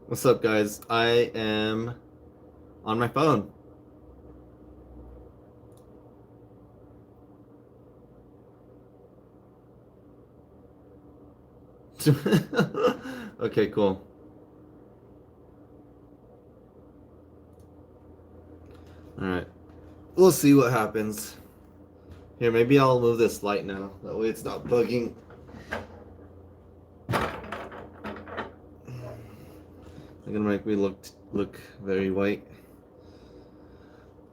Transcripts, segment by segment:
What's up, guys? I am on my phone. Okay, cool. All right. We'll see what happens. Here, maybe I'll move this light now. That way it's not bugging. They're gonna make me look very white.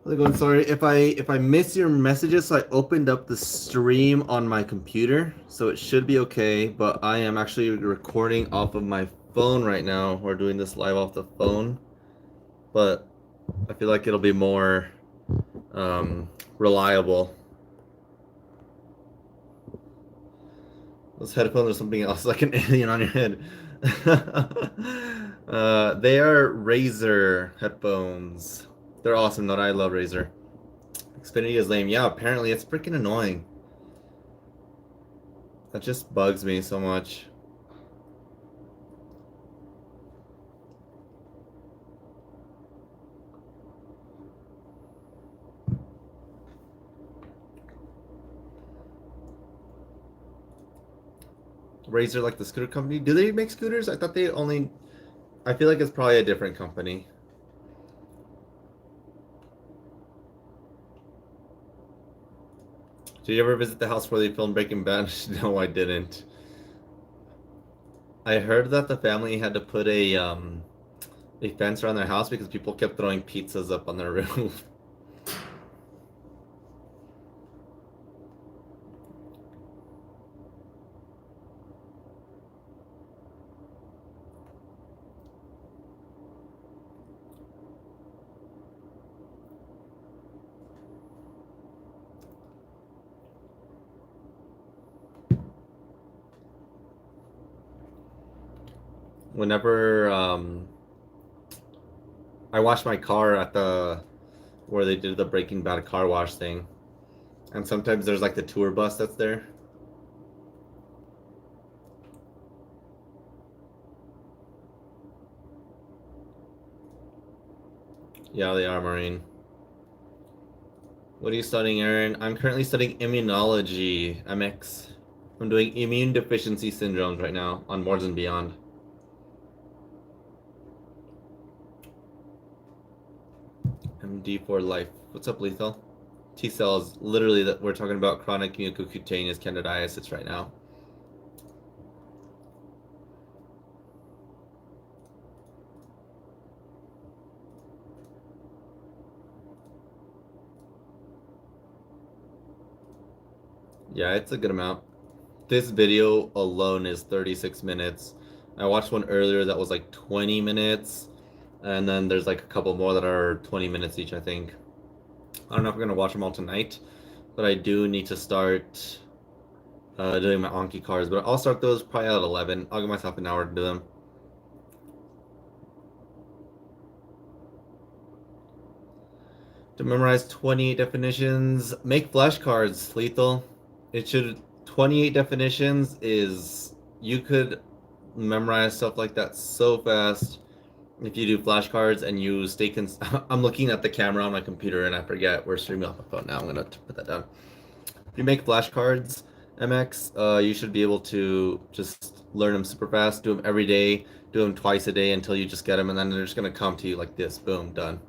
I'm sorry if I miss your messages. So I opened up the stream on my computer, so it should be okay. But I am actually recording off of my phone right now. We're doing this live off the phone, but I feel like it'll be more reliable. Those headphones are something else, like an alien on your head. They are Razer headphones. They're awesome, though. I love Razer. Xfinity is lame. Yeah, apparently it's freaking annoying. That just bugs me so much. Razer, like the scooter company. Do they make scooters? I thought they only. I feel like it's probably a different company. Did you ever visit the house where they filmed Breaking Bad? No, I didn't. I heard that the family had to put a fence around their house because people kept throwing pizzas up on their roof. Whenever I wash my car at the where they did the Breaking Bad car wash thing, and sometimes there's like the tour bus that's there. Yeah, they are, Marine. What are you studying, Aaron? I'm currently studying immunology, MX. I'm doing immune deficiency syndromes right now on Boards and Beyond. MD for life. What's up, Lethal? T cells, literally, that we're talking about chronic mucocutaneous candidiasis right now. Yeah, it's a good amount. This video alone is 36 minutes. I watched one earlier that was like 20 minutes, and then there's like a couple more that are 20 minutes each, I think. I don't know if I'm gonna watch them all tonight, but I do need to start doing my Anki cards. But I'll start those probably at 11. I'll give myself an hour to do them. To memorize 28 definitions, make flashcards, Lethal. It should 28 definitions is you could memorize stuff like that so fast if you do flashcards and you stay I'm looking at the camera on my computer and I forget we're streaming off my phone now. I'm gonna put that down. If you make flashcards, MX, you should be able to just learn them super fast. Do them every day. Do them twice a day until you just get them, and then they're just gonna come to you like this. Boom, done.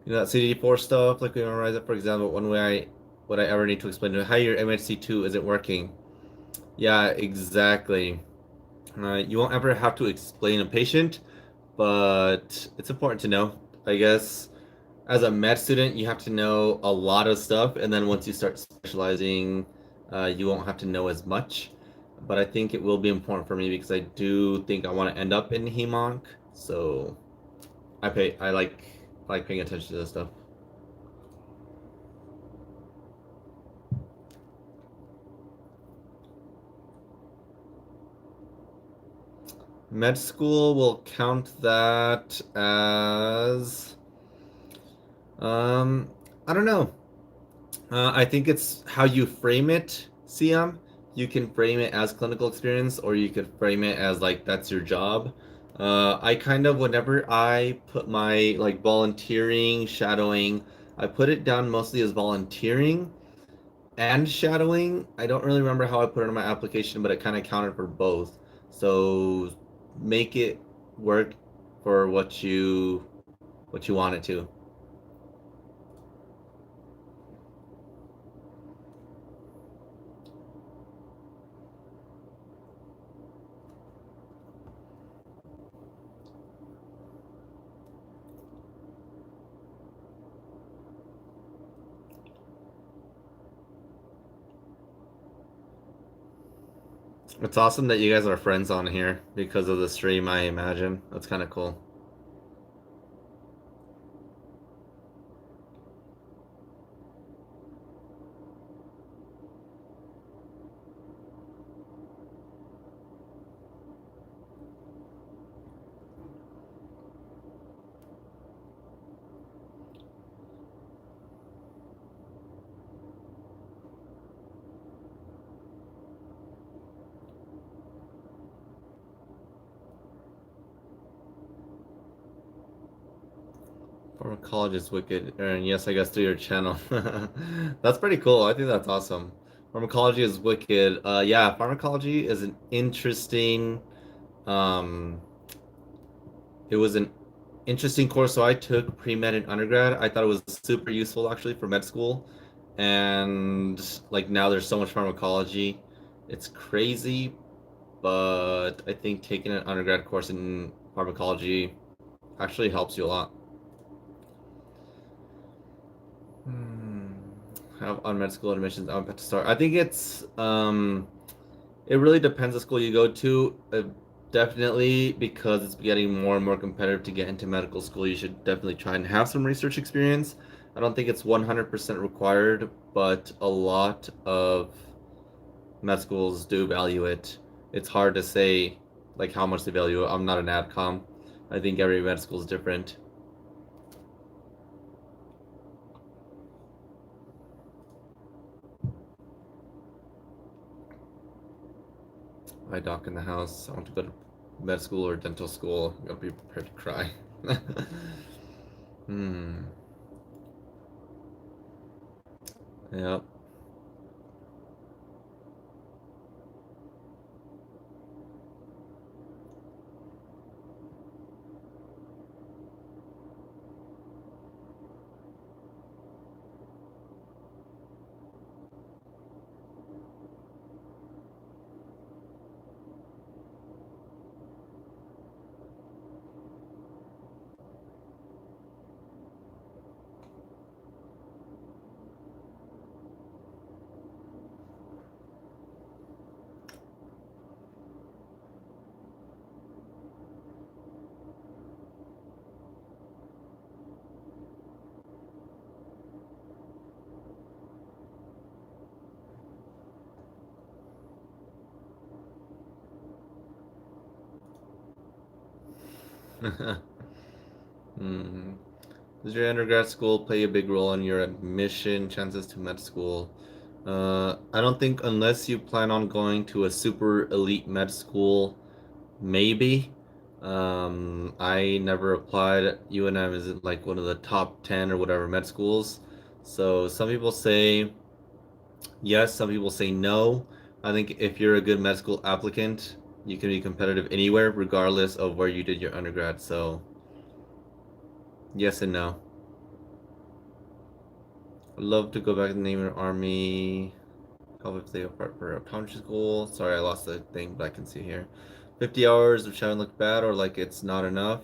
You know that CD4 stuff, like we memorize it. For example, one way what I ever need to explain to how your MHC2 isn't working. Yeah, exactly. You won't ever have to explain a patient, but it's important to know. I guess as a med student, you have to know a lot of stuff, and then once you start specializing, you won't have to know as much. But I think it will be important for me because I do think I want to end up in hemonc. So I like paying attention to this stuff. Med school will count that as um I don't know. I think it's how you frame it, CM. You can frame it as clinical experience, or you could frame it as like that's your job. I kind of, whenever I put my like volunteering, shadowing, I put it down mostly as volunteering and shadowing. I don't really remember how I put it in my application, but it kind of counted for both. So make it work for what you want it to. It's awesome that you guys are friends on here because of the stream, I imagine. That's kind of cool. Pharmacology is wicked. And yes, I guess through your channel. That's pretty cool. I think that's awesome. Pharmacology is wicked. Yeah, pharmacology is an interesting. Um, it was an interesting course. So I took pre-med in undergrad. I thought it was super useful actually for med school, and like now there's so much pharmacology. It's crazy, but I think taking an undergrad course in pharmacology actually helps you a lot. Hmm. Have on med school admissions. I'm about to start. I think it really depends the school you go to. Definitely because it's getting more and more competitive to get into medical school. You should definitely try and have some research experience. I don't think it's 100% required, but a lot of med schools do value it. It's hard to say like how much they value it. I'm not an adcom. I think every med school is different. I doc in the house. I want to go to med school or dental school. I'm gonna be prepared to cry. Hmm. Yep. Hmm. Does your undergrad school play a big role in your admission chances to med school? I don't think unless you plan on going to a super elite med school, maybe. I never applied. UNM isn't like one of the top 10 or whatever med schools. So some people say yes, some people say no. I think if you're a good med school applicant, you can be competitive anywhere, regardless of where you did your undergrad. So yes and no. I'd love to go back to the Navy and Army. Help if they apart for optometry school. Sorry, I lost the thing, but I can see here. 50 hours of shadowing look bad or like it's not enough.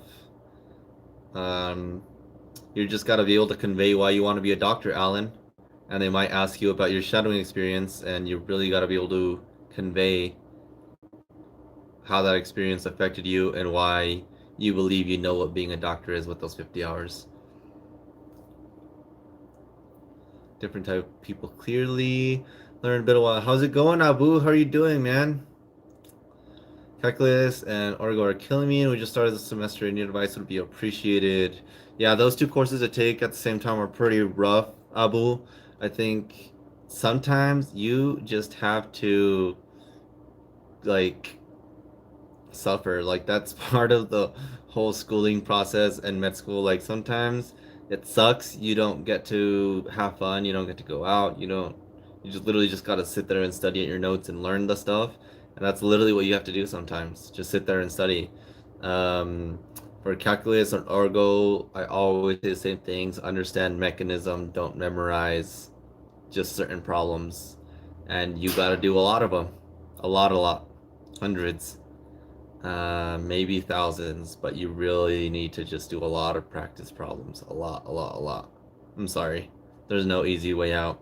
Um, you just got to be able to convey why you want to be a doctor, Alan. And they might ask you about your shadowing experience, and you really got to be able to convey how that experience affected you and why you believe you know what being a doctor is with those 50 hours. Different type of people clearly. Learn a bit of while. How's it going, Abu? How are you doing, man? Calculus and Orgo are killing me. We just started the semester. Any advice would be appreciated. Yeah, those two courses to take at the same time are pretty rough, Abu. I think sometimes you just have to like suffer. Like that's part of the whole schooling process and med school. Like sometimes it sucks. You don't get to have fun. You don't get to go out. You don't. You just literally just gotta sit there and study at your notes and learn the stuff. And that's literally what you have to do sometimes. Just sit there and study. Um, for calculus or orgo, I always say the same things. Understand mechanism. Don't memorize just certain problems. And you gotta do a lot of them. A lot. Hundreds, maybe thousands, but you really need to just do a lot of practice problems. A lot. I'm sorry. There's no easy way out.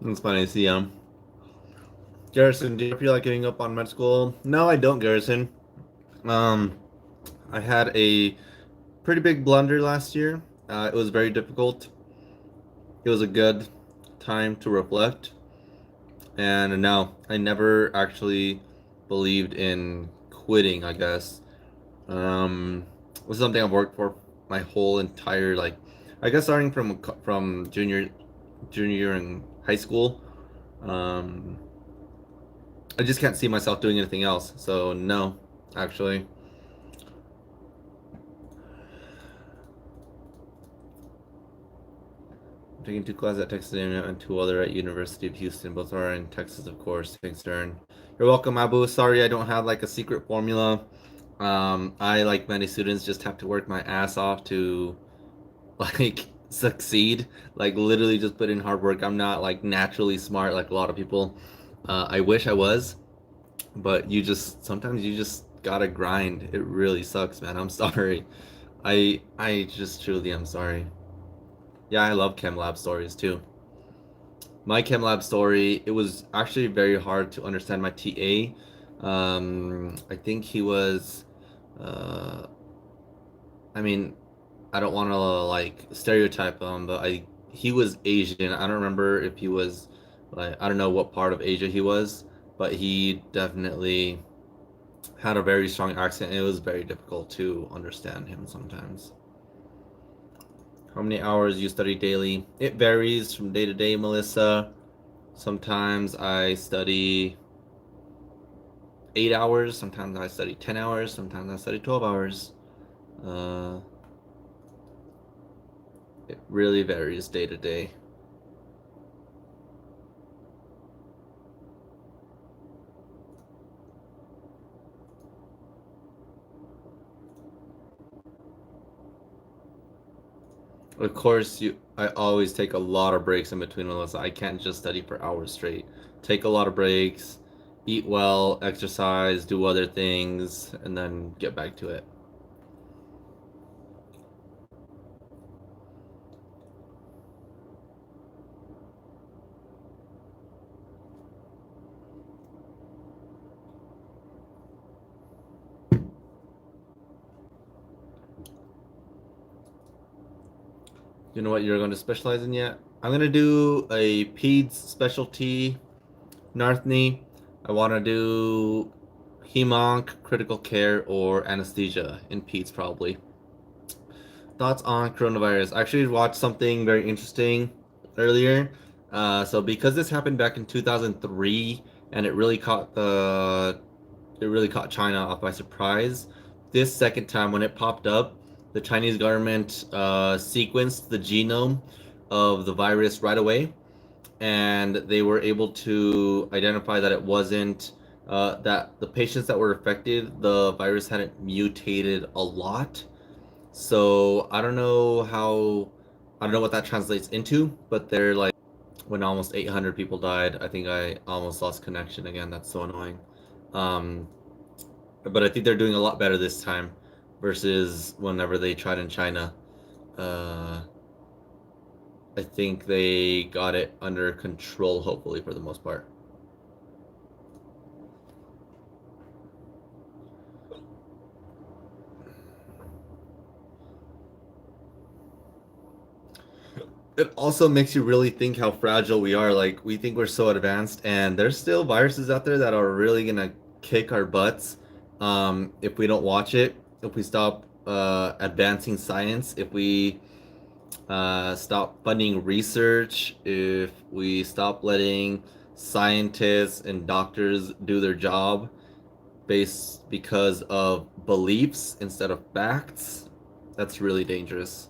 It's funny to see. Garrison, do you feel like giving up on med school? No, I don't, Garrison. Um, I had a pretty big blunder last year. It was very difficult. It was a good time to reflect. And no, I never actually believed in quitting, I guess. This is something I've worked for my whole entire like, I guess starting from junior year in high school. Um, I just can't see myself doing anything else. So no, actually. I'm taking two classes at Texas A&M and two other at University of Houston. Both are in Texas, of course. Thanks, Stern. You're welcome, Abu. Sorry, I don't have like a secret formula. I, like many students, just have to work my ass off to like succeed. Like literally just put in hard work. I'm not like naturally smart like a lot of people. I wish I was, but you just sometimes you just gotta grind. It really sucks, man. I'm sorry. I just truly am sorry. Yeah, I love chem lab stories too. My chem lab story, it was actually very hard to understand my TA. I think he was, uh, I mean, I don't want to like stereotype him, but he was Asian. I don't remember if he was like I don't know what part of Asia he was, but he definitely had a very strong accent. And it was very difficult to understand him sometimes. How many hours you study daily? It varies from day to day, Melissa. Sometimes I study 8 hours. Sometimes I study 10 hours. Sometimes I study 12 hours. Uh, it really varies day to day. Of course, I always take a lot of breaks in between, Melissa. I can't just study for hours straight. Take a lot of breaks, eat well, exercise, do other things, and then get back to it. You know what you're going to specialize in yet? I'm going to do a peds specialty, Narthny. I want to do hemonc, critical care, or anesthesia in peds probably. Thoughts on coronavirus? I actually watched something very interesting earlier. So because this happened back in 2003 and it really caught China off by surprise. This second time when it popped up, the Chinese government sequenced the genome of the virus right away, and they were able to identify that it wasn't that the patients that were affected, the virus hadn't mutated a lot. So I don't know what that translates into, but they're like when almost 800 people died. I think I almost lost connection again. That's so annoying. Um, but I think they're doing a lot better this time versus whenever they tried in China. Uh, I think they got it under control, hopefully, for the most part. It also makes you really think how fragile we are. Like, we think we're so advanced, and there's still viruses out there that are really gonna kick our butts if we don't watch it, if we stop advancing science, if we stop funding research, if we stop letting scientists and doctors do their job based because of beliefs instead of facts, that's really dangerous.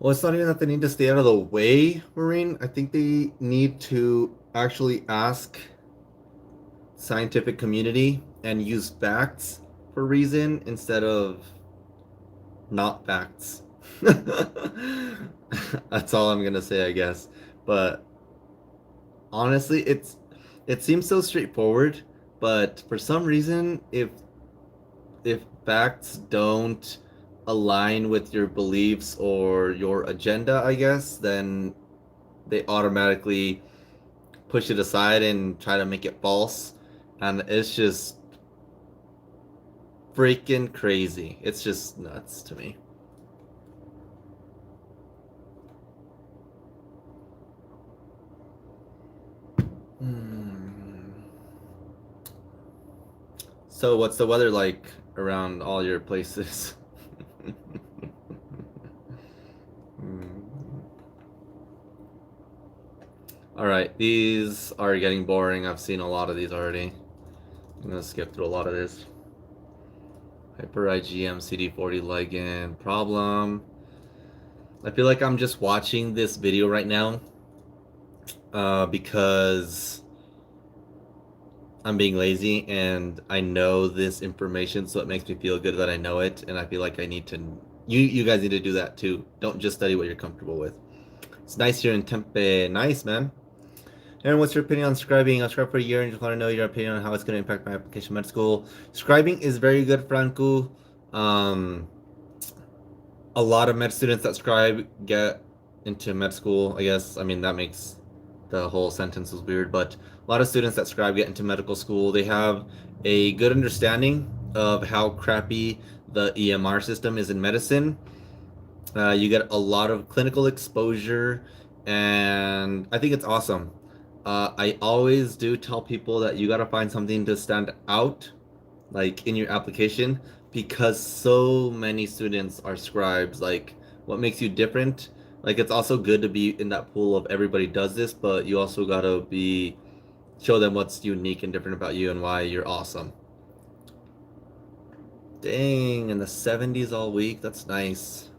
Well, it's not even that they need to stay out of the way, Maureen. I think they need to actually ask scientific community and use facts for reason instead of not facts. That's all I'm gonna say, I guess. But honestly, it seems so straightforward, but for some reason, if facts don't align with your beliefs or your agenda, I guess, then they automatically push it aside and try to make it false. And it's just freaking crazy. It's just nuts to me. Hmm. So, what's the weather like around all your places? Hmm. All right, these are getting boring. I've seen a lot of these already. I'm gonna skip through a lot of this. Hyper IgM CD40 ligand problem. I feel like I'm just watching this video right now because I'm being lazy and I know this information, so it makes me feel good that I know it, and I feel like I need to. You guys need to do that too. Don't just study what you're comfortable with. It's nice here in Tempe. Nice, man. Aaron, what's your opinion on scribing? I scribed for a year and just want to know your opinion on how it's going to impact my application med school. Scribing is very good, Franco. Um, a lot of med students that scribe get into med school, I guess. I mean, that makes the whole sentence was weird, but a lot of students that scribe get into medical school. They have a good understanding of how crappy the EMR system is in medicine. You get a lot of clinical exposure, and I think it's awesome. I always do tell people that you got to find something to stand out, like in your application, because so many students are scribes. Like, what makes you different? Like, it's also good to be in that pool of everybody does this, but you also got to be show them what's unique and different about you and why you're awesome. Dang, in the 70s all week. That's nice.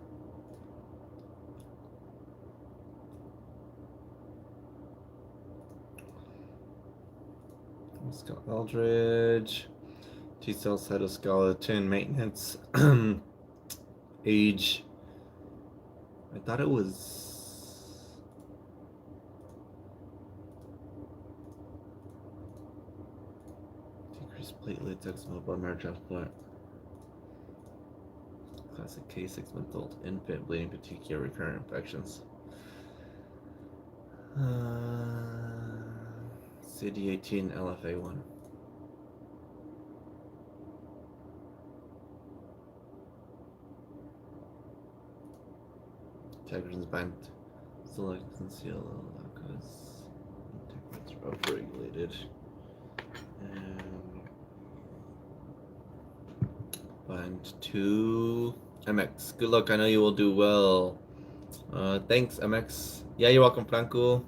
Scott Eldridge, T cell cytoskeleton maintenance, age. I thought it was Increased platelets, eczema, bone marrow transplant. Classic case, 6-month-old infant bleeding, petechiae, recurrent infections. CD18 LFA1. Integrins bind select conceal because integrins are upregulated. And bind to MX. Good luck. I know you will do well. Thanks, MX. Yeah, you're welcome, Franco.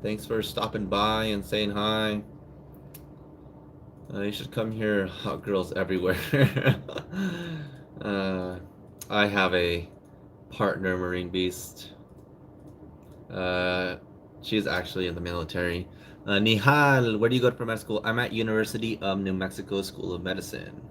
Thanks for stopping by and saying hi. You should come here. Hot girls everywhere. I have a partner, Marine Beast. She's actually in the military. Nihal, where do you go for med school? I'm at University of New Mexico School of Medicine.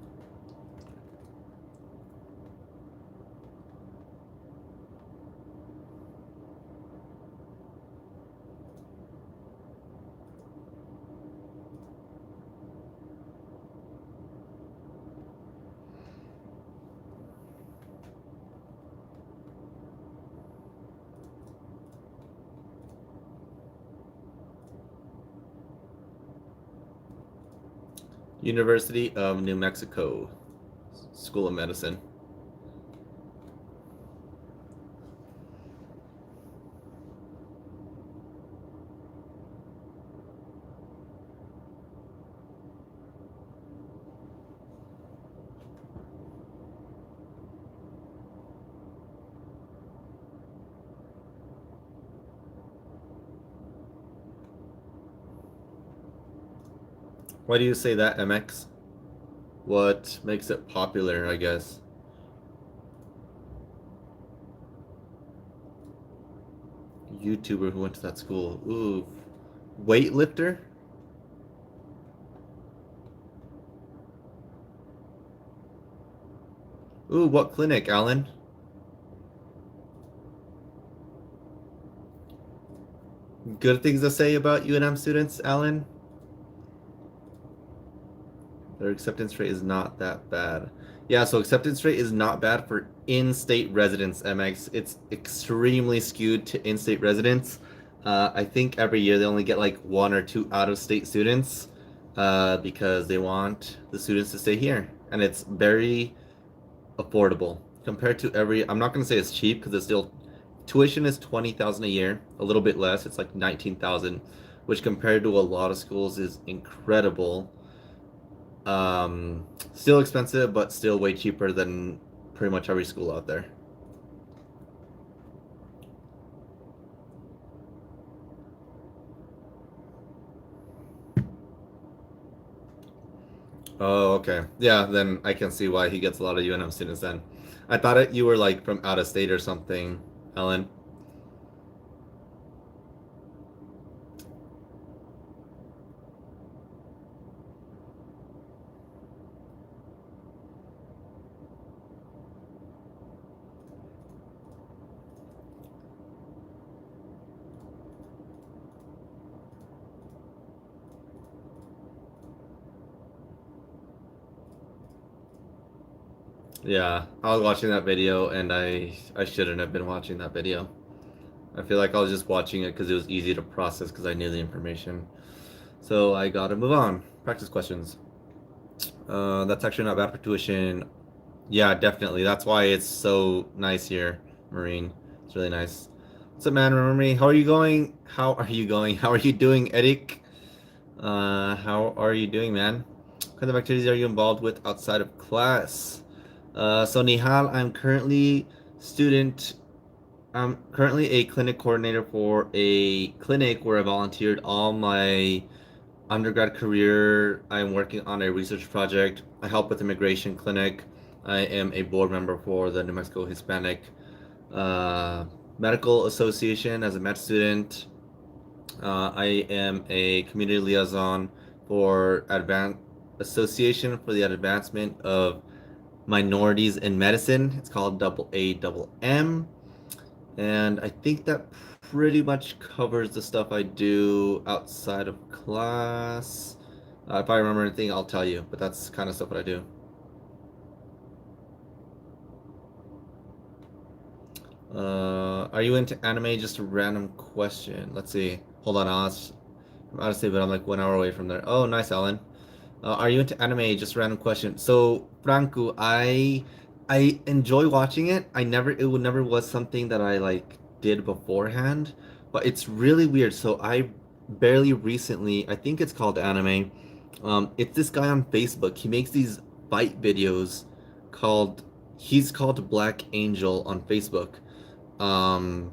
University of New Mexico School of Medicine. Why do you say that, MX? What makes it popular, I guess? YouTuber who went to that school. Ooh. Weightlifter? Ooh, what clinic, Alan? Good things to say about UNM students, Alan? Their acceptance rate is not that bad. Yeah, so acceptance rate is not bad for in-state residents, MX. It's extremely skewed to in-state residents. I think every year they only get like 1 or 2 out-of-state students because they want the students to stay here. And it's very affordable compared to I'm not going to say it's cheap because it's still, tuition is $20,000 a year, a little bit less. It's like $19,000, which compared to a lot of schools is incredible. Still expensive, but still way cheaper than pretty much every school out there. Oh, okay. Yeah, then I can see why he gets a lot of UNM students then. I thought you were like from out of state or something, Ellen. Yeah, I was watching that video and I shouldn't have been watching that video. I feel like I was just watching it because it was easy to process because I knew the information. So I gotta move on. Practice questions. That's actually not bad for tuition. Yeah, definitely. That's why it's so nice here, Marine. It's really nice. What's up, man? Remember me? How are you going? How are you going? How are you doing, Eric? How are you doing, man? What kind of activities are you involved with outside of class? So Nihal, I'm currently a clinic coordinator for a clinic where I volunteered all my undergrad career. I'm working on a research project. I help with immigration clinic. I am a board member for the New Mexico Hispanic uh, Medical Association as a med student. I am a community liaison for Association for the Advancement of Minorities in Medicine. It's called AAM. And I think that pretty much covers the stuff I do outside of class. If I remember anything, I'll tell you. But that's kind of stuff what I do. Are you into anime? Just a random question. Let's see. Hold on, I'm honestly, but I'm like 1 hour away from there. Oh, nice, Alan. Are you into anime? Just random question. So, Franco, I enjoy watching it. It would never was something that I like did beforehand, but it's really weird. So I barely recently, I think it's called anime. It's this guy on Facebook. He makes these fight videos called he's called Black Angel on Facebook. Um,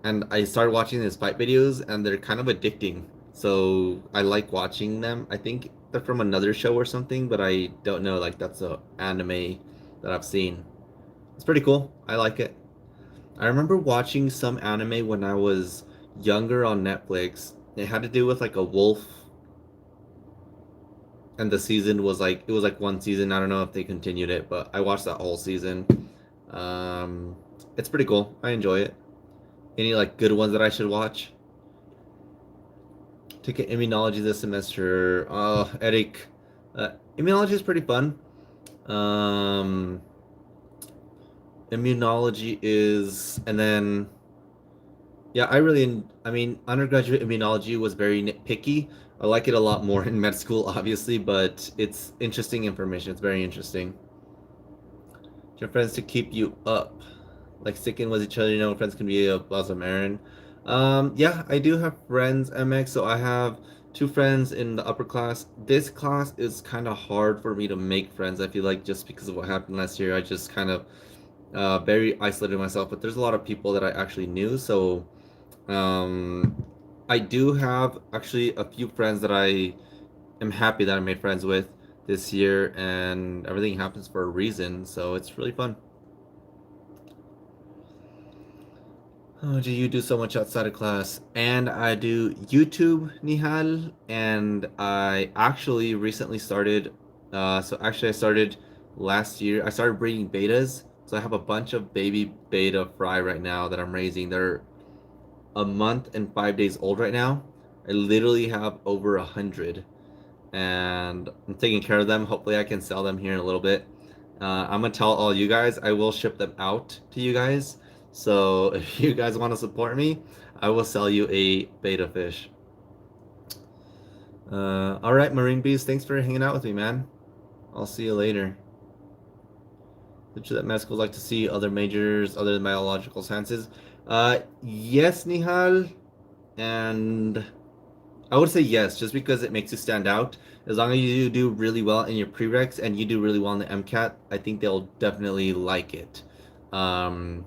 and I started watching his fight videos, and they're kind of addicting. So I like watching them. I think they're from another show or something, but I don't know. Like that's a anime that I've seen. It's pretty cool. I like it. I remember watching some anime when I was younger on Netflix. It had to do with like a wolf, and the season was like it was like one season. I don't know if they continued it, but I watched that whole season. Um, it's pretty cool. I enjoy it. Any like good ones that I should watch? Took immunology this semester. Oh, Eric, immunology is pretty fun. Um, immunology is, and then yeah, I mean, undergraduate immunology was very nitpicky. I like it a lot more in med school, obviously, but it's interesting information. It's very interesting. Your friends to keep you up, like sticking with each other. You know, friends can be a blossom Aaron. Yeah, I do have friends, MX. So I have two friends in the upper class. This class is kind of hard for me to make friends. I feel like just because of what happened last year, I just kind of very isolated myself. But there's a lot of people that I actually knew. So I do have actually a few friends that I am happy that I made friends with this year, and everything happens for a reason. So it's really fun. Oh, do you do so much outside of class? And I do YouTube, Nihal, and I actually recently started. I started last year. I started breeding betas, so I have a bunch of baby beta fry right now that I'm raising. They're a month and 5 days old right now. I literally have over 100, and I'm taking care of them. Hopefully, I can sell them here in a little bit. I'm gonna tell all you guys. I will ship them out to you guys. So if you guys want to support me, I will sell you a beta fish. All right, Marine Bees. Thanks for hanging out with me, man. I'll see you later. Did you that med schools like to see other majors other than biological sciences? Yes, Nihal, and I would say yes, just because it makes you stand out. As long as you do really well in your prereqs and you do really well in the MCAT, I think they'll definitely like it. Um,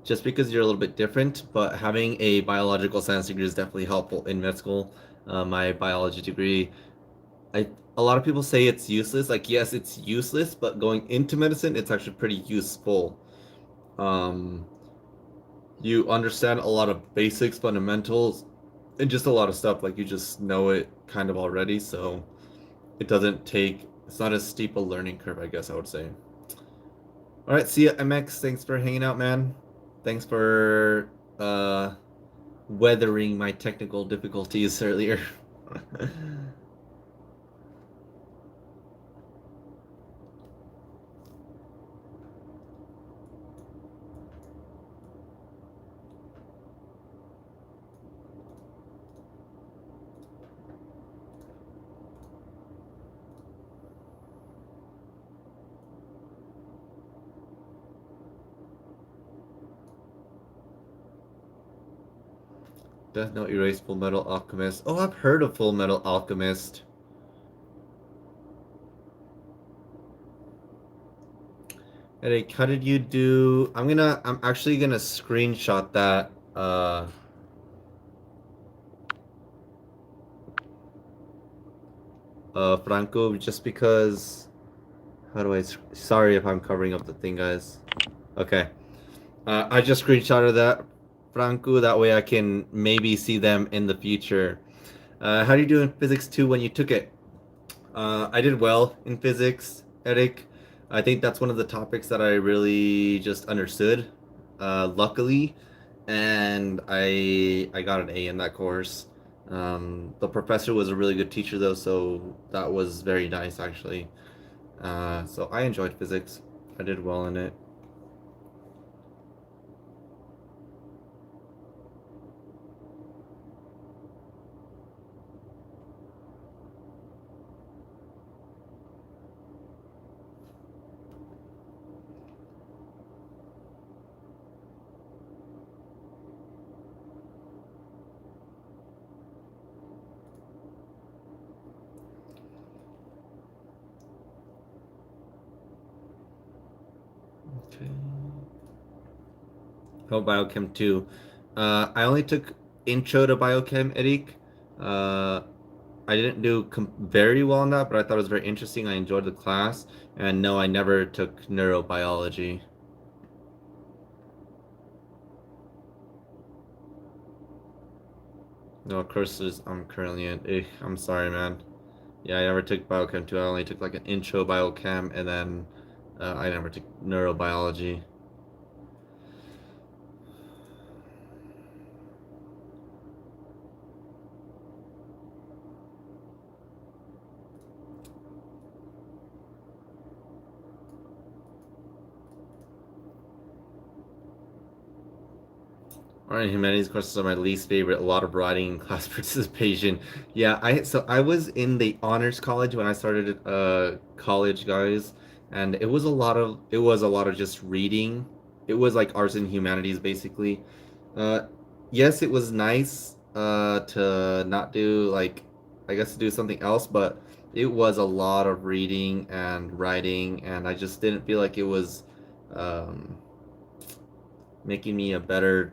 just because you're a little bit different, but having a biological science degree is definitely helpful in med school. My biology degree, I a lot of people say it's useless. Like, yes, it's useless, but going into medicine, it's actually pretty useful. Um, you understand a lot of basics, fundamentals, and just a lot of stuff. Like, you just know it kind of already, so it's not as steep a learning curve, I guess I would say. All right, see ya, MX. Thanks for hanging out, man. Thanks for uh weathering my technical difficulties earlier. Death Note erased Full Metal Alchemist. Oh, I've heard of Full Metal Alchemist. Eric, how did you do? I'm actually gonna screenshot that Franco, just because how do I sorry if I'm covering up the thing, guys. Okay. I just screenshotted that, Franco, that way I can maybe see them in the future. How do you do in physics 2 when you took it? I did well in physics, Eric. I think that's one of the topics that I really just understood, luckily, and I got an A in that course. The professor was a really good teacher though, so that was very nice actually. So I enjoyed physics. I did well in it. Okay. Oh, biochem too. I only took intro to biochem, Eric. Uh, I didn't do very well on that, but I thought it was very interesting. I enjoyed the class, and no, I never took neurobiology. No courses I'm currently in. I'm sorry, man. Yeah, I never took biochem too. I only took like an intro biochem, and then I never took neurobiology. Art and humanities courses are my least favorite. A lot of writing and class participation. Yeah, I was in the honors college when I started college, guys, and it was a lot of just reading. It was like arts and humanities basically. Uh, yes, it was nice to not do like I guess to do something else, but it was a lot of reading and writing, and I just didn't feel like it was um, making me a better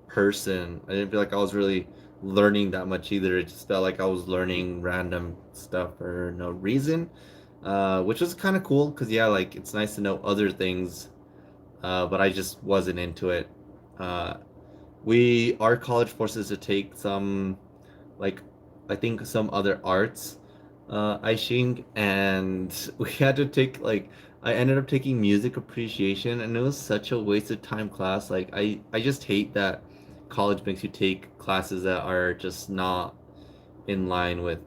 person. I didn't feel like I was really learning that much either. It just felt like I was learning random stuff for no reason, which was kind of cool because yeah, like it's nice to know other things, but I just wasn't into it. Uh, our college forces to take some like I think some other arts I think and we had to take like I ended up taking music appreciation and it was such a waste of time class. Like I just hate that college makes you take classes that are just not in line with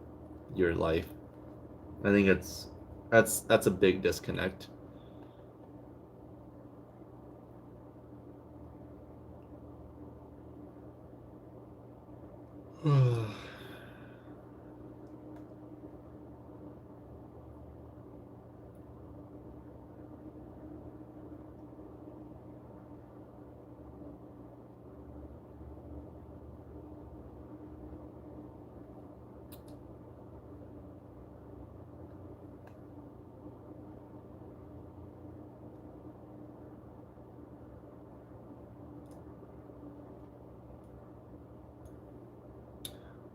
your life. I think that's a big disconnect.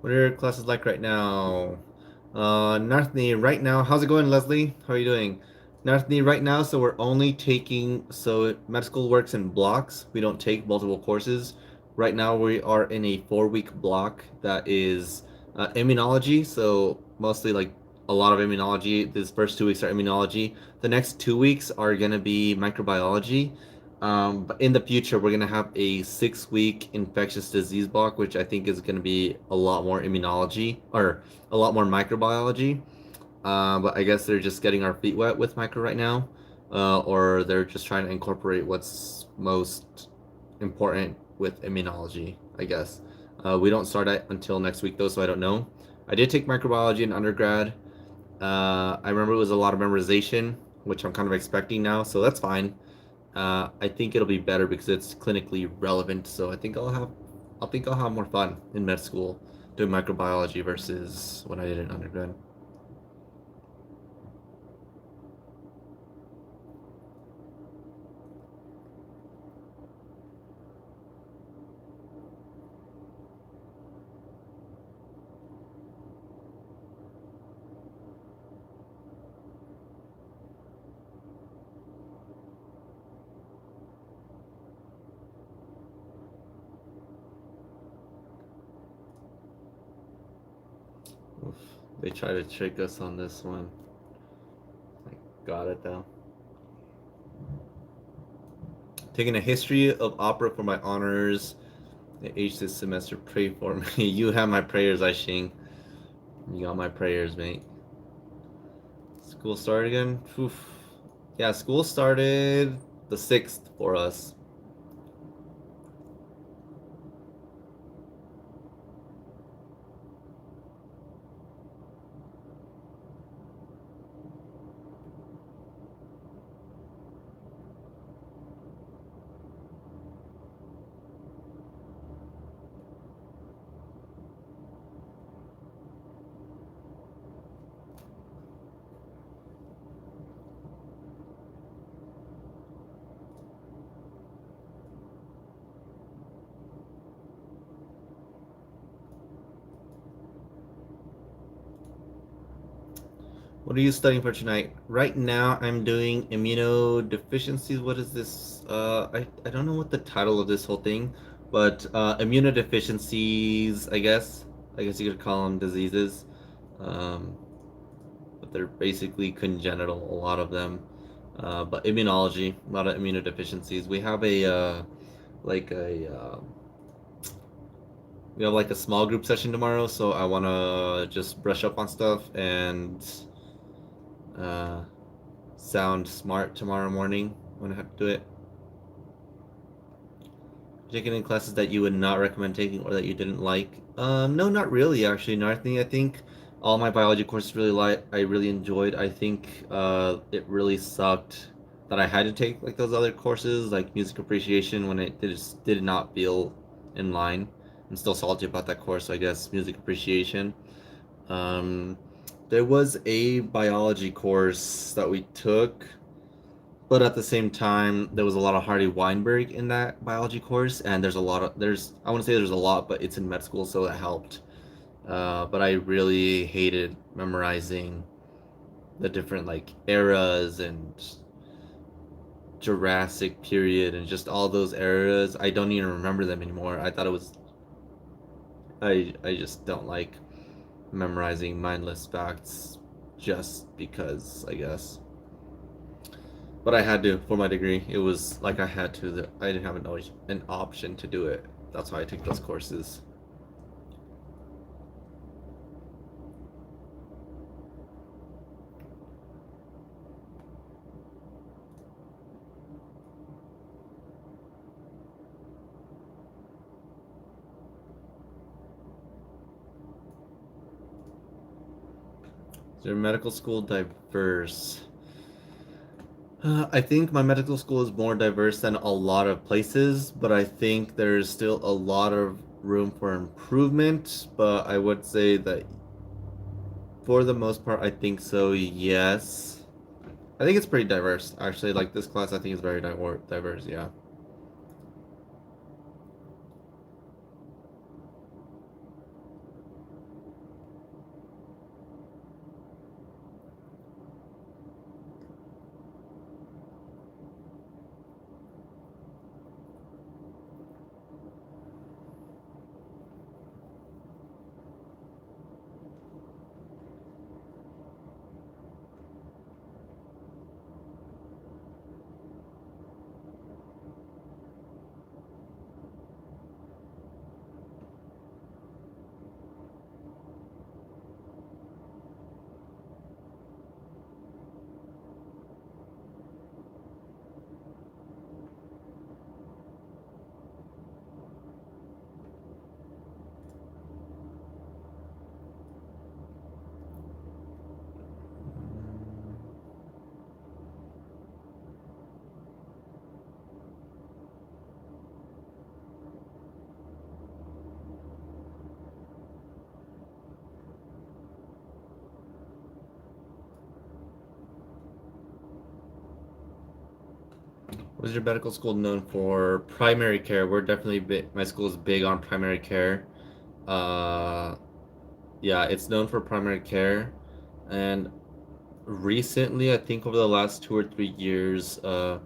What are your classes like right now? Narthni, right now, how's it going, Leslie? How are you doing? Narthni, right now, so we're only taking, so med school works in blocks. We don't take multiple courses. Right now, we are in a 4 week block that is immunology. So mostly like a lot of immunology. These first 2 weeks are immunology. The next 2 weeks are going to be microbiology. But in the future, we're gonna have a 6 week infectious disease block, which I think is gonna be a lot more immunology or a lot more microbiology. But I guess they're just getting our feet wet with micro right now, or they're just trying to incorporate what's most important with immunology. I guess we don't start it until next week though, so I don't know. I did take microbiology in undergrad. I remember it was a lot of memorization, which I'm kind of expecting now, so that's fine. I think it'll be better because it's clinically relevant. So I think I'll have more fun in med school doing microbiology versus when I did in undergrad. Oof. They try to trick us on this one. I got it though. Taking a history of opera for my honors. The H this semester. Pray for me. You have my prayers, I Shing. You got my prayers, mate. School started again? Oof. Yeah, school started the 6th for us. What are you studying for tonight? Right now, I'm doing immunodeficiencies. What is this? I don't know what the title of this whole thing, but immunodeficiencies, I guess. I guess you could call them diseases. Um, but they're basically congenital, a lot of them. But immunology, a lot of immunodeficiencies. Like a, uh, we have like a small group session tomorrow, so I want to just brush up on stuff and uh, sound smart tomorrow morning when I have to do it. Taking in classes that you would not recommend taking or that you didn't like? No, not really. Actually, I think all my biology courses I really enjoyed. I think it really sucked that I had to take like those other courses, like music appreciation, when it just did not feel in line. I'm still salty about that course. So I guess music appreciation. Um, there was a biology course that we took, but at the same time, there was a lot of Hardy Weinberg in that biology course, and there's I want to say there's a lot, but it's in med school, so that helped. But I really hated memorizing the different like eras and Jurassic period and just all those eras. I don't even remember them anymore. I thought it was I just don't like memorizing mindless facts just because, I guess. But I had to for my degree. It was like I had to. I didn't have an option to do it. That's why I took those courses. Is your medical school diverse? I think my medical school is more diverse than a lot of places, but I think there's still a lot of room for improvement. But I would say that for the most part, I think so, yes. I think it's pretty diverse, actually. Like this class, I think is very diverse, yeah. What is your medical school known for? Primary care. We're definitely my school is big on primary care. Uh, yeah, it's known for primary care, and recently, I think over the last 2 or 3 years, the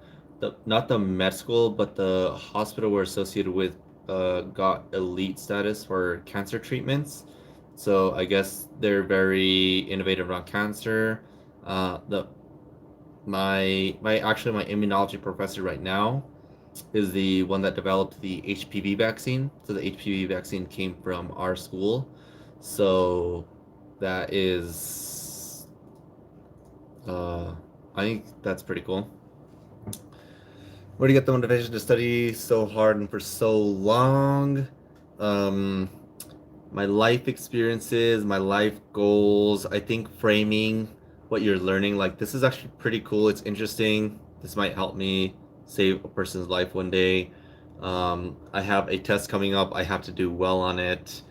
not the med school, but the hospital we're associated with, got elite status for cancer treatments. So I guess they're very innovative around cancer. The my immunology professor right now, is the one that developed the HPV vaccine. So the HPV vaccine came from our school. So that is, I think that's pretty cool. Where do you get the motivation to study so hard and for so long? Um, my life experiences, my life goals. I think framing what you're learning, like this is actually pretty cool. It's interesting. This might help me save a person's life one day. I have a test coming up. I have to do well on it.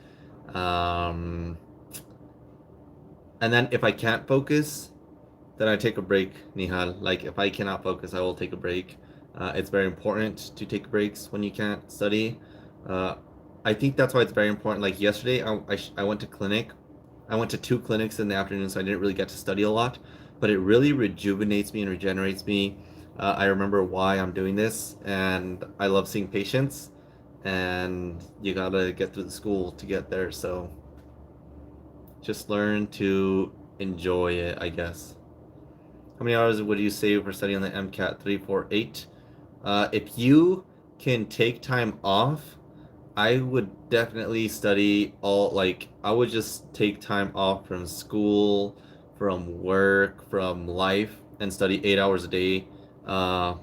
Um, and then if I can't focus, then I take a break, Nihal. Like if I cannot focus, I will take a break. It's very important to take breaks when you can't study. Uh, I think that's why it's very important. Like yesterday, I went to clinic. I went to two clinics in the afternoon, so I didn't really get to study a lot. But it really rejuvenates me and regenerates me. I remember why I'm doing this, and I love seeing patients. And you gotta get through the school to get there. So just learn to enjoy it, I guess. How many hours would you save for studying on the MCAT 348? If you can take time off, I would definitely study all, like, I would just take time off from school, from work, from life, and study 8 hours a day uh,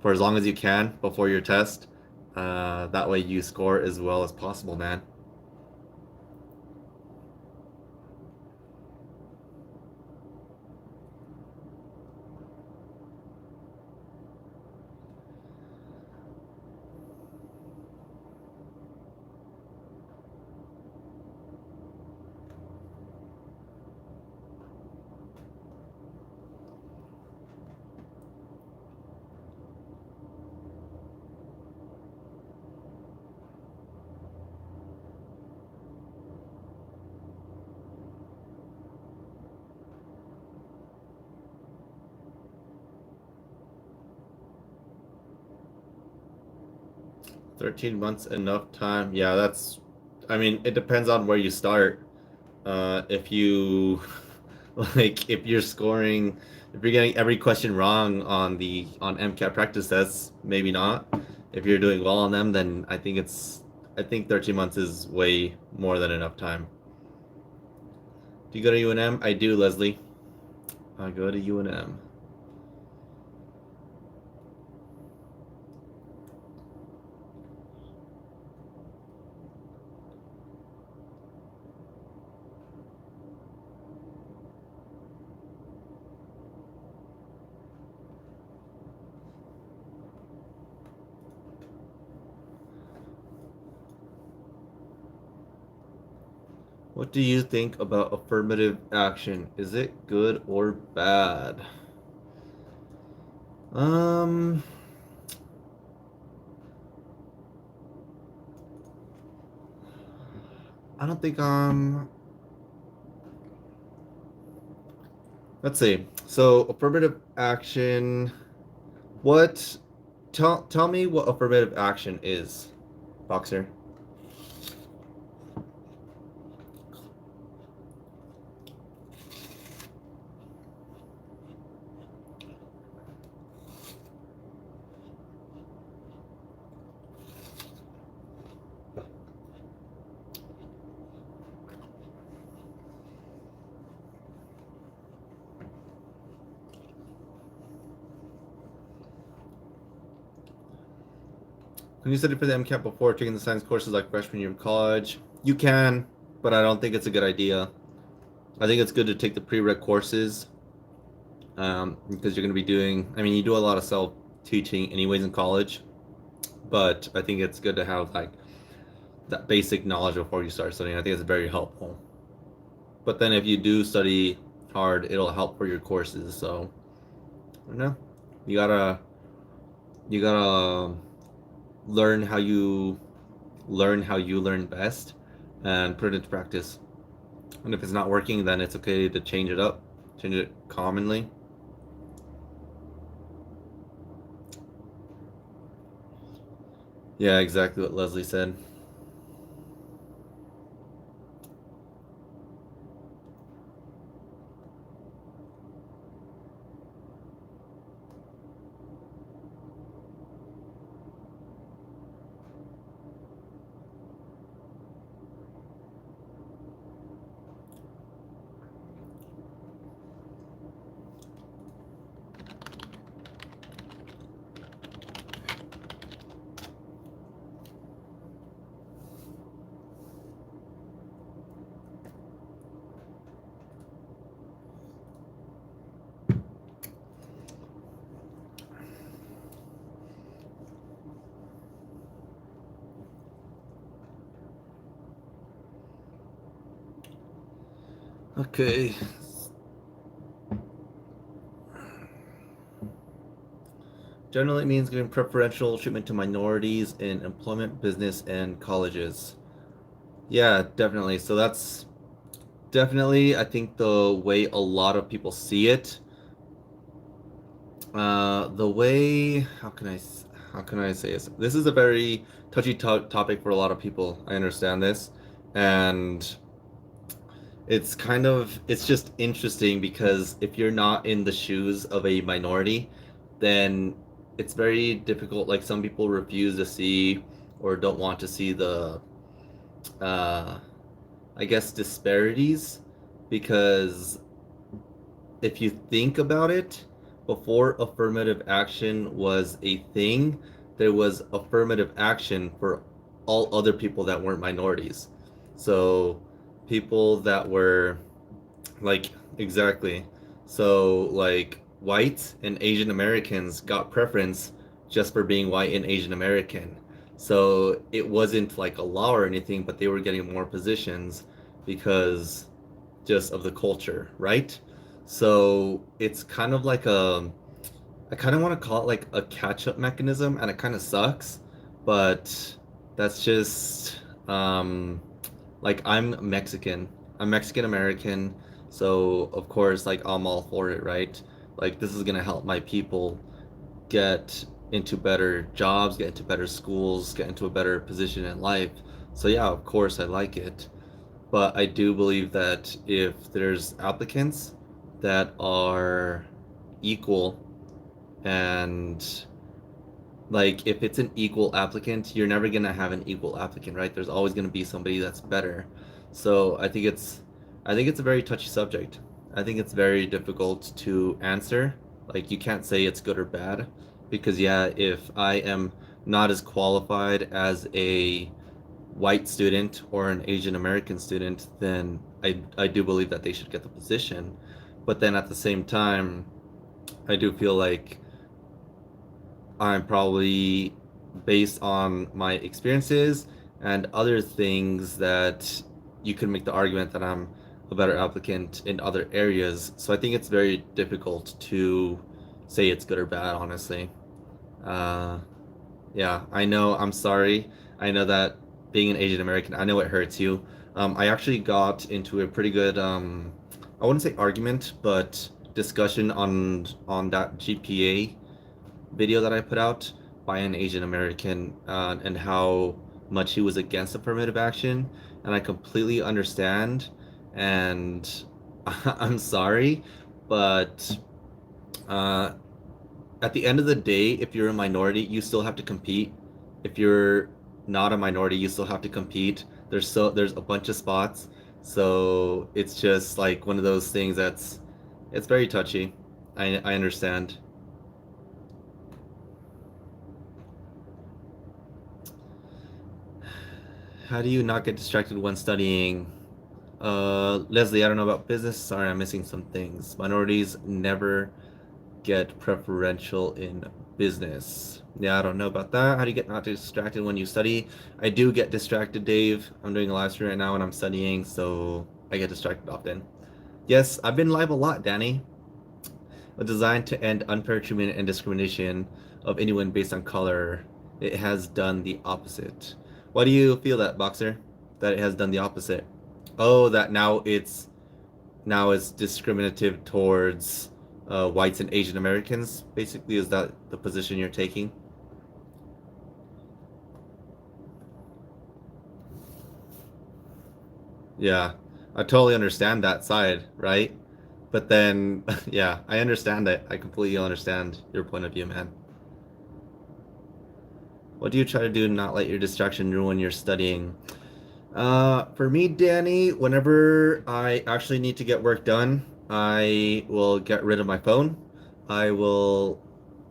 for as long as you can before your test. That way you score as well as possible, man. Thirteen months enough time? Yeah, that's. I mean, it depends on where you start. If you like, if you're scoring, if you're getting every question wrong on the on MCAT practice tests, maybe not. If you're doing well on them, then I think 13 months is way more than enough time. Do you go to UNM? I do, Leslie. I go to UNM. What do you think about affirmative action? Is it good or bad? Um, I don't think let's see. So affirmative action. What? Tell me what affirmative action is, Boxer. Can you study for the MCAT before taking the science courses like freshman year of college? You can, but I don't think it's a good idea. I think it's good to take the prereq courses because you're going to be doing. I mean, you do a lot of self teaching anyways in college, but I think it's good to have like that basic knowledge before you start studying. I think it's very helpful. But then if you do study hard, it'll help for your courses. So, I don't know. You gotta you gotta learn how you learn best and put it into practice. And if it's not working, then it's okay to change it up, change it commonly. Yeah, exactly what Leslie said. Okay. Generally, it means giving preferential treatment to minorities in employment, business, and colleges. Yeah, definitely. So that's definitely, I think, the way a lot of people see it. The way, how can I say this? This is a very touchy topic for a lot of people. I understand this, and it's just interesting because if you're not in the shoes of a minority, then it's very difficult. Like some people refuse to see or don't want to see the uh I guess disparities, because if you think about it, before affirmative action was a thing, there was affirmative action for all other people that weren't minorities. So people that were like, exactly. So like whites and Asian Americans got preference just for being white and Asian American. So it wasn't like a law or anything, but they were getting more positions because just of the culture, right? So it's kind of like I kind of want to call it like a catch-up mechanism, and it kind of sucks, but that's just like I'm Mexican American, so of course like I'm all for it, right? Like this is gonna help my people get into better jobs, get into better schools, get into a better position in life. So yeah, of course I like it. But I do believe that if there's applicants that are equal, and like if it's an equal applicant, you're never gonna have an equal applicant, right? There's always gonna be somebody that's better. So I think it's a very touchy subject. I think it's very difficult to answer. Like you can't say it's good or bad, because yeah, if I am not as qualified as a white student or an Asian American student, then I do believe that they should get the position. But then at the same time, I do feel like I'm probably, based on my experiences and other things, that you could make the argument that I'm a better applicant in other areas. So I think it's very difficult to say it's good or bad, honestly. Uh, yeah, I know. I'm sorry. I know that being an Asian American, I know it hurts you. I actually got into a pretty good, I wouldn't say argument, but discussion on that GPA video that I put out by an Asian American, and how much he was against affirmative action, and I completely understand. And I'm sorry, but uh, at the end of the day, if you're a minority, you still have to compete. If you're not a minority, you still have to compete. There's a bunch of spots, so it's just like one of those things that's it's very touchy. I understand. How do you not get distracted when studying? Leslie, I don't know about business. Sorry, I'm missing some things. Minorities never get preferential in business. Yeah, I don't know about that. How do you get not distracted when you study? I do get distracted, Dave. I'm doing a live stream right now and I'm studying, so I get distracted often. Yes, I've been live a lot, Danny. Designed to end unfair treatment and discrimination of anyone based on color, it has done the opposite. Why do you feel that, Boxer? That it has done the opposite? Oh, that now it's discriminative towards whites and Asian Americans. Basically, is that the position you're taking? Yeah, I totally understand that side, right? But then, yeah, I understand it. I completely understand your point of view, man. What do you try to do to not let your distraction ruin your studying? For me, Danny, whenever I actually need to get work done, I will get rid of my phone. I will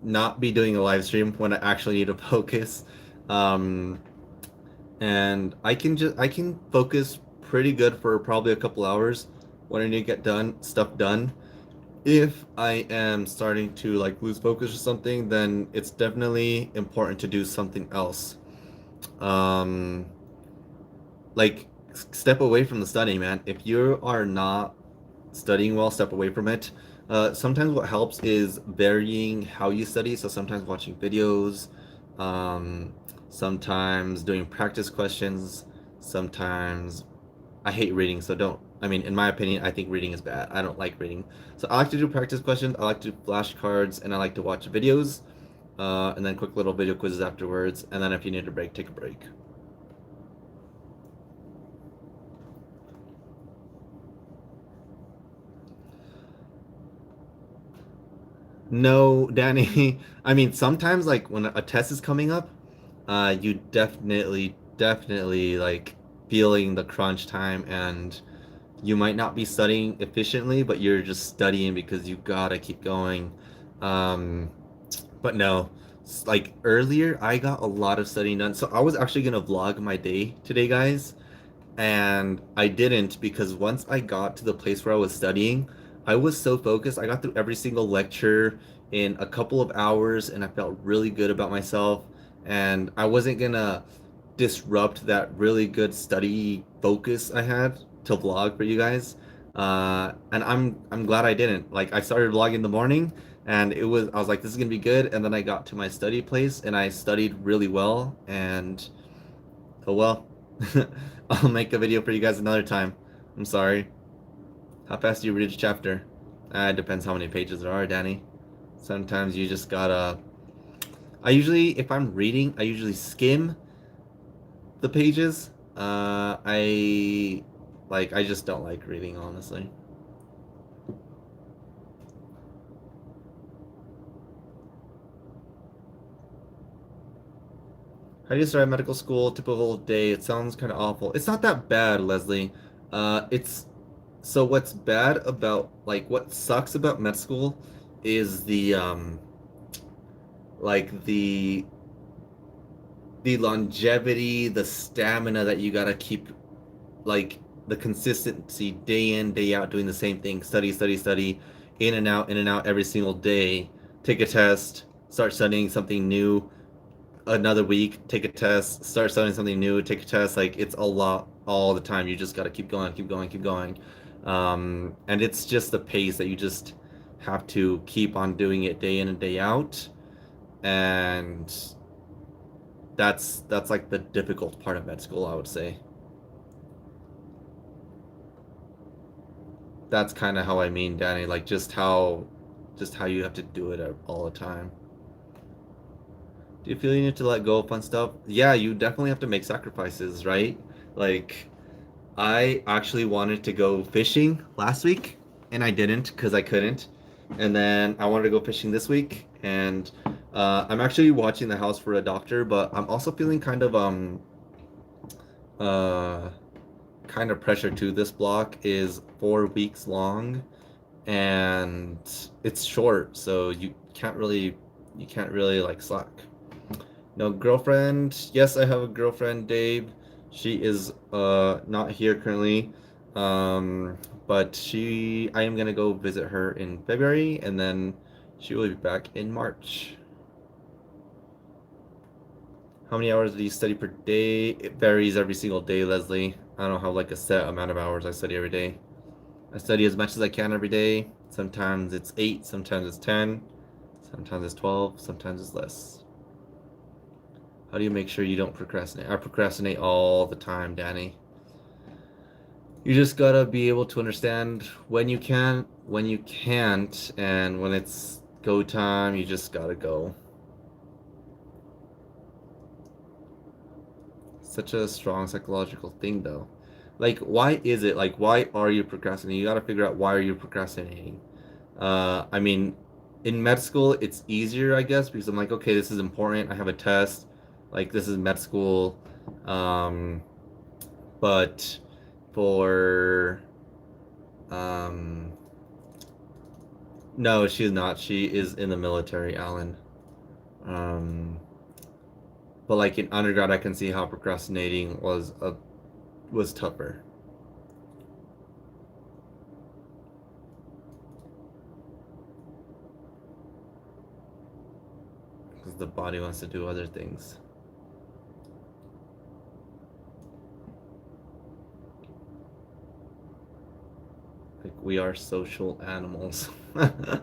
not be doing a live stream when I actually need to focus. Um, and I can focus pretty good for probably a couple hours when I need to get stuff done. If I am starting to like lose focus or something, then it's definitely important to do something else. Um, like step away from the study, man. If you are not studying well, step away from it. Sometimes what helps is varying how you study. So sometimes watching videos, um, sometimes doing practice questions, sometimes I hate reading, so don't. I mean, in my opinion, I think reading is bad. I don't like reading. So I like to do practice questions, I like to do flashcards, and I like to watch videos, and then quick little video quizzes afterwards. And then if you need a break, take a break. No, Danny. I mean, sometimes like when a test is coming up, you definitely like feeling the crunch time, and you might not be studying efficiently, but you're just studying because you gotta keep going. Um, but no, like earlier, I got a lot of studying done. So I was actually gonna vlog my day today, guys, and I didn't because once I got to the place where I was studying, I was so focused. I got through every single lecture in a couple of hours and I felt really good about myself. And I wasn't gonna disrupt that really good study focus I had to vlog for you guys. And I'm glad I didn't. Like I started vlogging in the morning and I was like, this is gonna be good. And then I got to my study place and I studied really well and oh well. I'll make a video for you guys another time. I'm sorry. How fast do you read a chapter? It depends how many pages there are, Danny. Sometimes you just gotta. If I'm reading, I usually skim the pages. I just don't like reading, honestly. How do you start medical school? Typical day. It sounds kind of awful. It's not that bad, Leslie. It's So what's bad about what sucks about med school is like the longevity, the stamina that you gotta keep, like the consistency day in, day out, doing the same thing, study, study, study, in and out every single day. Take a test, start studying something new, another week, take a test, start studying something new, take a test. Like it's a lot all the time. You just got to keep going, keep going, keep going. And it's just the pace that you just have to keep on doing it day in and day out. And that's like the difficult part of med school, I would say. That's kind of how I mean, Danny. Like just how you have to do it all the time. Do you feel you need to let go of fun stuff? Yeah, you definitely have to make sacrifices, right? Like I actually wanted to go fishing last week, and I didn't because I couldn't. And then I wanted to go fishing this week, and I'm actually watching the house for a doctor, but I'm also feeling uh kind of pressure too. This block is 4 weeks long, and it's short, so you can't really like slack. No girlfriend. Yes, I have a girlfriend, Dave. She is not here currently. Um but I am gonna go visit her in February and then she will be back in March. How many hours do you study per day? It varies every single day, Leslie. I don't have like a set amount of hours I study every day. I study as much as I can every day. Sometimes it's 8, sometimes it's 10, sometimes it's 12, sometimes it's less. How do you make sure you don't procrastinate? I procrastinate all the time, Danny. You just gotta be able to understand when you can, when you can't, and when it's go time, you just gotta go. Such a strong psychological thing, though. Like, why is it? Like, why are you procrastinating? You gotta figure out why are you procrastinating. I mean, in med school, it's easier, I guess, because I'm like, okay, this is important. I have a test. Like, this is med school. Um, but for um, no, she's not. She is in the military, Alan. Um, but like in undergrad, I can see how procrastinating was tougher because the body wants to do other things. Like We are social animals. uh,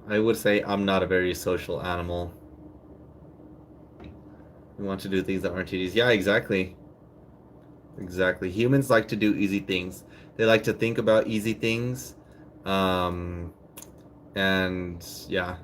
I would say I'm not a very social animal. We want to do things that aren't too easy. Yeah, exactly. Exactly. Humans like to do easy things. They like to think about easy things. Um, and yeah.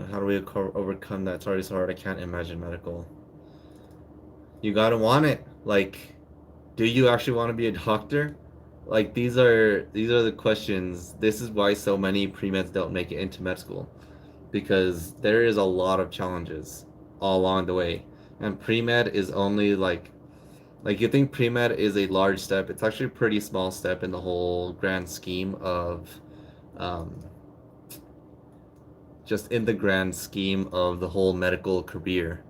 How do we overcome that? It's already so hard. I can't imagine medical. You gotta want it. Like, do you actually want to be a doctor? Like, these are the questions. This is why so many pre-meds don't make it into med school, because there is a lot of challenges all along the way. And pre-med is only like you think pre-med is a large step. It's actually a pretty small step in the whole grand scheme of um, just in the grand scheme of the whole medical career.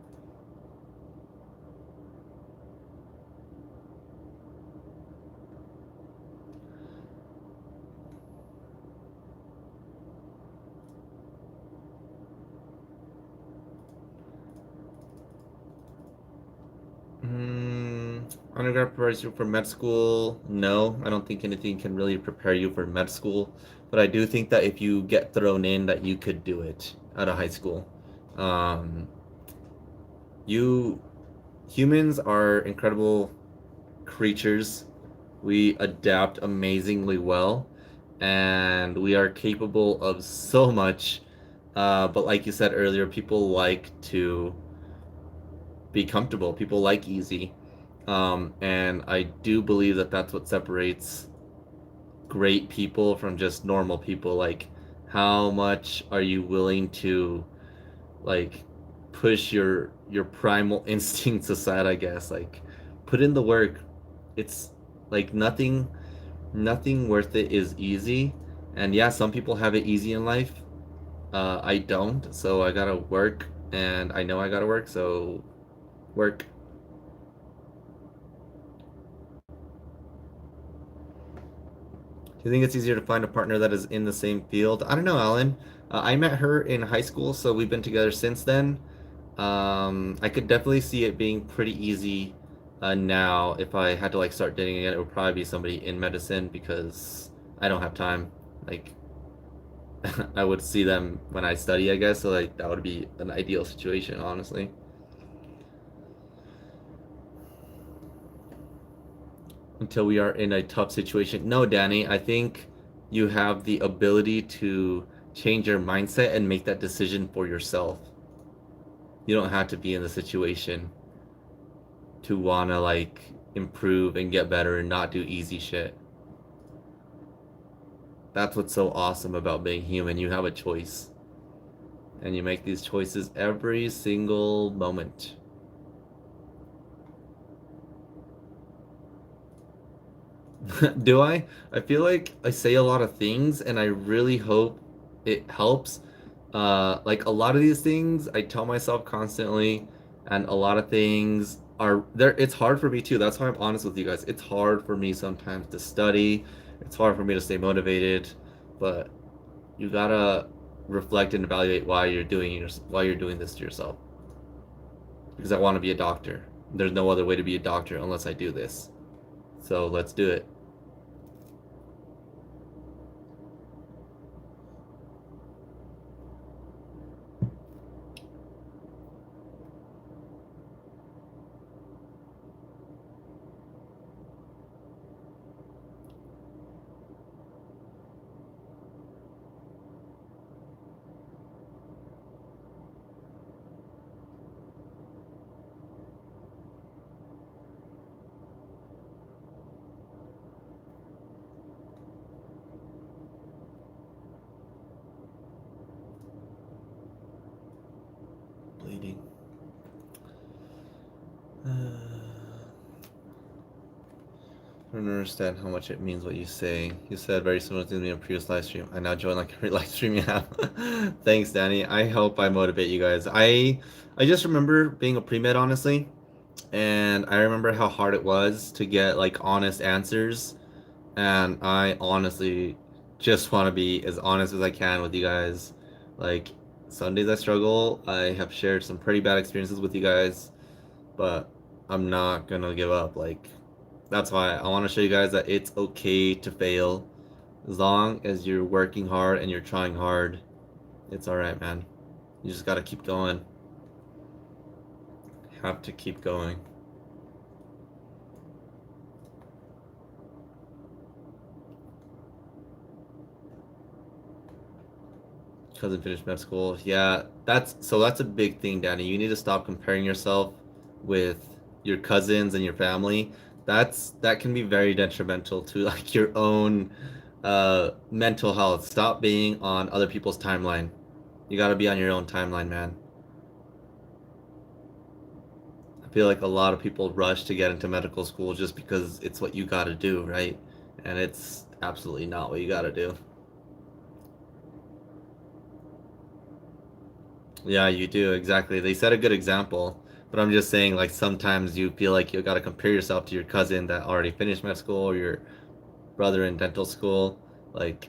Undergrad prepares you for med school? No, I don't think anything can really prepare you for med school. But I do think that if you get thrown in, that you could do it out of high school. Um, you Humans are incredible creatures. We adapt amazingly well, and we are capable of so much. But like you said earlier, people like to be comfortable. People like easy. And I do believe that that's what separates great people from just normal people. Like, how much are you willing to like push your primal instincts aside? I guess like put in the work. It's like nothing worth it is easy. And yeah, some people have it easy in life. I don't, so I gotta work, and I know I gotta work, so work. Do you think it's easier to find a partner that is in the same field? I don't know, Alan. I met her in high school, so we've been together since then. I could definitely see it being pretty easy now. If I had to like start dating again, it would probably be somebody in medicine because I don't have time. Like I would see them when I study, I guess. So like that would be an ideal situation, honestly. Until we are in a tough situation. No, Danny, I think you have the ability to change your mindset and make that decision for yourself. You don't have to be in the situation to wanna like improve and get better and not do easy shit. That's what's so awesome about being human. You have a choice, and you make these choices every single moment. Do I? I feel like I say a lot of things, and I really hope it helps. Like a lot of these things, I tell myself constantly, and a lot of things are there. It's hard for me too. That's why I'm honest with you guys. It's hard for me sometimes to study. It's hard for me to stay motivated, but you gotta reflect and evaluate why you're doing this to yourself. Because I want to be a doctor. There's no other way to be a doctor unless I do this. So let's do it. don't understand how much it means what you say. You said very similar to me in a previous live stream. I now join like every live stream you have. Thanks, Danny. I hope I motivate you guys. I just remember being a pre-med, honestly, and I remember how hard it was to get like honest answers. And I honestly just want to be as honest as I can with you guys. Like, some days I struggle. I have shared some pretty bad experiences with you guys, but I'm not gonna give up. Like, that's why I want to show you guys that it's okay to fail. As long as you're working hard and you're trying hard, it's alright, man. You just gotta keep going. Have to keep going. Cousin finished med school. Yeah, that's a big thing, Danny. You need to stop comparing yourself with your cousins and your family. That can be very detrimental to like your own mental health. Stop being on other people's timeline. You got to be on your own timeline, man. I feel like a lot of people rush to get into medical school just because it's what you got to do, right? And it's absolutely not what you got to do. Yeah, you do, exactly. They set a good example, but I'm just saying, like, sometimes you feel like you gotta compare yourself to your cousin that already finished med school or your brother in dental school. Like,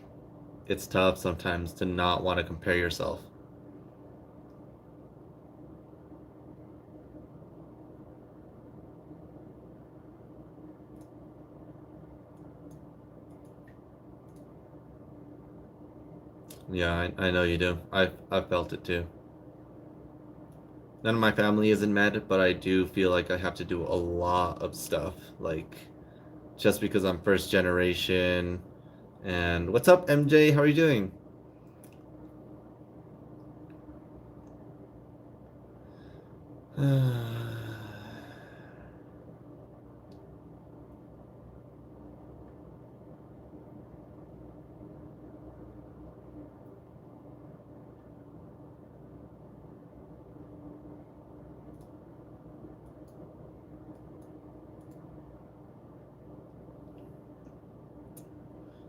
it's tough sometimes to not want to compare yourself. Yeah, I know you do. I've felt it too. None of my family is in med, but I do feel like I have to do a lot of stuff. Like, just because I'm first generation. And what's up, MJ? How are you doing?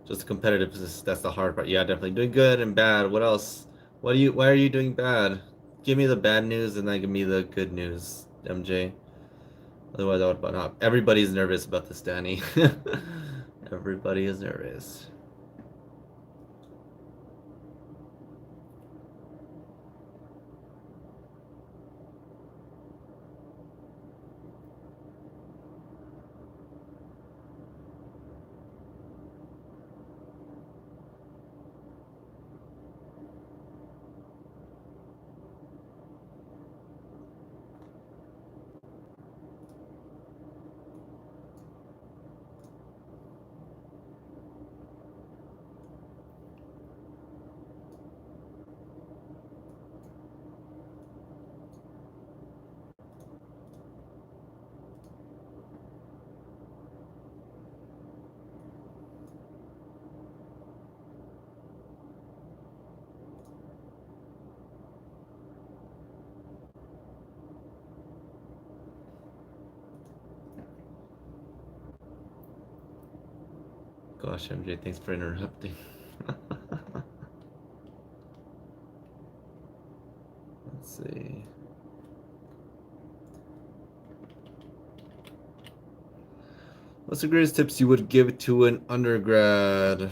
Just the competitiveness, that's the hard part. Yeah, definitely doing good and bad. What else? Why are you doing bad? Give me the bad news and then give me the good news, MJ. Otherwise, I would not. Everybody's nervous about this, Danny. Everybody is nervous. Gosh, MJ, thanks for interrupting. Let's see. What's the greatest tips you would give to an undergrad?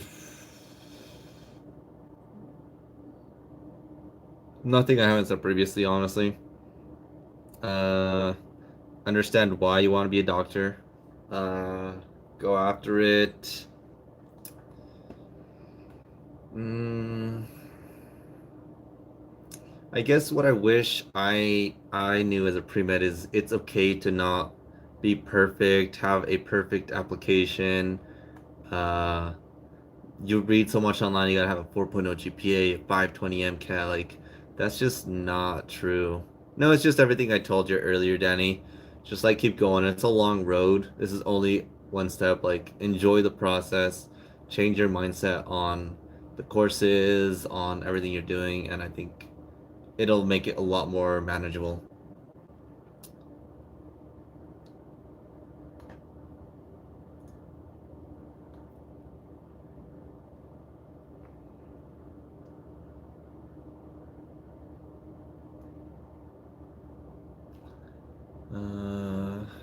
Nothing I haven't said previously, honestly. Uh, Understand why you want to be a doctor. Uh, Go after it. Mm, I guess what I wish I knew as a pre-med is it's okay to not be perfect, have a perfect application. Uh, you read so much online, you gotta have a 4.0 GPA, 520 MCAT. Like, that's just not true. No, it's just everything I told you earlier, Danny. Just like keep going. It's a long road. This is only one step. Like, enjoy the process, change your mindset on the courses, on everything you're doing, and I think it'll make it a lot more manageable.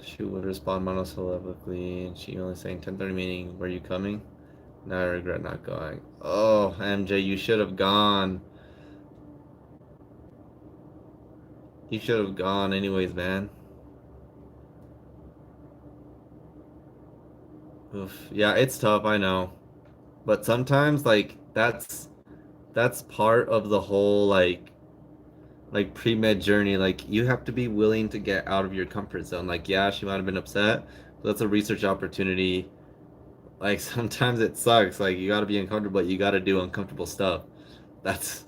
She would respond monosyllabically, and she only saying 10:30 meeting. Were you coming? Now I regret not going. Oh, MJ, you should have gone. You should have gone anyways, man. Oof. Yeah, it's tough, I know. But sometimes like that's part of the whole like pre-med journey. Like you have to be willing to get out of your comfort zone. Like yeah, she might have been upset, but that's a research opportunity. Like sometimes it sucks. Like you got to be uncomfortable, but you got to do uncomfortable stuff. That's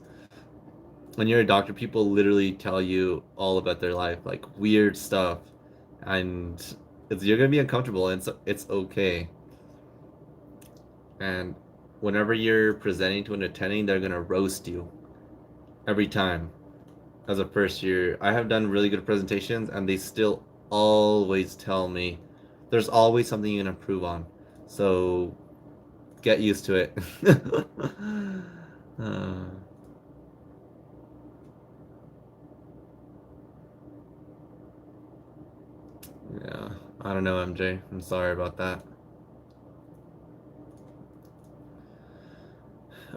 when you're a doctor, people literally tell you all about their life, like weird stuff, and you're gonna be uncomfortable, and it's okay. And whenever you're presenting to an attending, they're gonna roast you every time. As a first year, I have done really good presentations, and they still always tell me there's always something you can improve on. So get used to it. uh, yeah, I don't know, MJ. I'm sorry about that.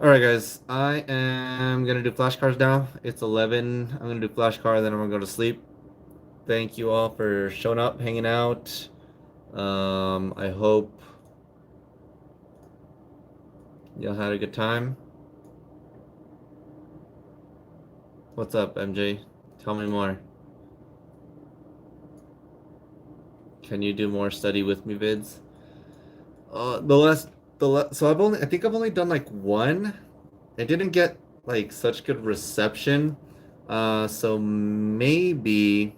All right, guys. I am gonna do flashcards now. It's 11. I'm gonna do flashcard, then I'm gonna go to sleep. Thank you all for showing up, hanging out. I hope y'all had a good time. What's up, MJ? Tell me more. Can you do more study with me vids? The last, so I think I've only done like one. It didn't get like such good reception. So maybe,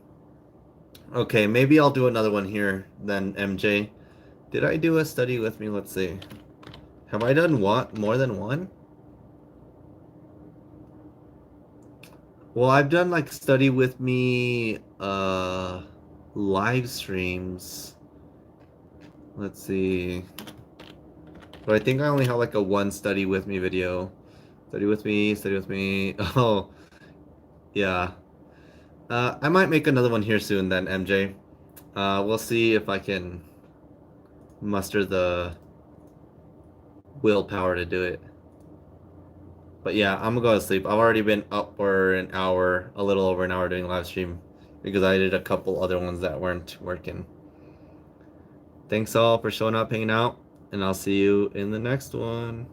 okay, maybe I'll do another one here then, MJ. Did I do a study with me? Let's see. Have I done what? More than one? Well, I've done like study with me live streams. Let's see. But I think I only have like a one study with me video. Study with me, study with me. Oh, yeah. I might make another one here soon then, MJ. We'll see if I can muster the willpower to do it. But yeah, I'm gonna go to sleep. I've already been up for an hour, a little over an hour doing live stream because I did a couple other ones that weren't working. Thanks all for showing up, hanging out, and I'll see you in the next one.